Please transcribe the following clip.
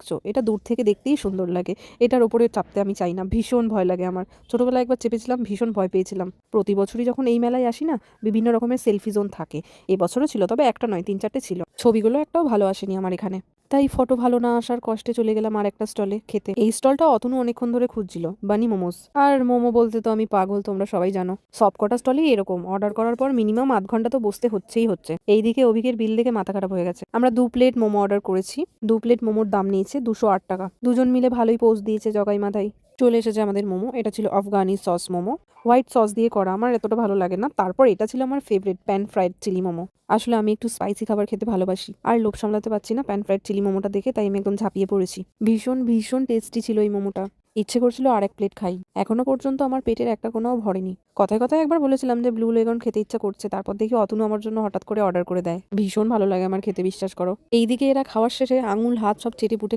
দেখছো, এটা দূর থেকে দেখতেই সুন্দর লাগে, এটার ওপরে চাপতে আমি চাই না, ভীষণ ভয় লাগে আমার। ছোটবেলায় একবার চেপেছিলাম, ভীষণ ভয় পেয়েছিলাম। প্রতি বছরই যখন এই মেলায় আসি না, বিভিন্ন রকমের সেলফি জোন থাকে। এবছরও ছিল, তবে একটা নয় 3-4টে ছিল। ছবিগুলো একটাও ভালো আসেনি আমার এখানে। তাই ফটো ভালো না আসার কষ্টে চলে গেলাম আর একটা স্টলে খেতে। এই স্টলটা অতনু অনেকক্ষণ ধরে খুঁজছিল, বানি মোমোস। আর মোমো বলতে তো আমি পাগল, তোমরা সবাই জানো। সবকটা স্টলেই এরকম, অর্ডার করার পর মিনিমাম আধ ঘন্টা তো বসতে হচ্ছে। এইদিকে অভিকের বিল দেখে মাথা খারাপ হয়ে গেছে। আমরা 2 প্লেট মোমো অর্ডার করেছি। 2 প্লেট মোমোর দাম নিয়েছে 208 টাকা। দুজন মিলে ভালোই পোজ দিয়েছে জগাই মাথায়। চলে এসেছে আমাদের মোমো। এটা ছিল Afghani sauce momo, white sauce দিয়ে করা। আমার এতটা ভালো লাগে না। তারপর এটা ছিল আমার favourite, pan fried chilli momo. আসলে আমি একটু স্পাইসি খাবার খেতে ভালোবাসি, আর লোভ সামলাতে পারছি না প্যান ফ্রাইড চিলি মোমোটা দেখে, তাই আমি একদম ঝাঁপিয়ে পড়েছি। ভীষণ ভীষণ টেস্টি ছিল এই মোমোটা। ইচ্ছে করছিল আর 1 প্লেট খাই। এখনো পর্যন্ত আমার পেটের একটা কোনাও ভরেনি। কথায় কথায় একবার বলেছিলাম যে ব্লু লেগন খেতে ইচ্ছা করছে, তারপর দেখি অতনু আমার জন্য হঠাৎ করে অর্ডার করে দেয়। ভীষণ ভালো লাগে আমার খেতে, বিশ্বাস করো। এইদিকে এরা খাওয়ার শেষে আঙুল হাত সব চেটে পুটে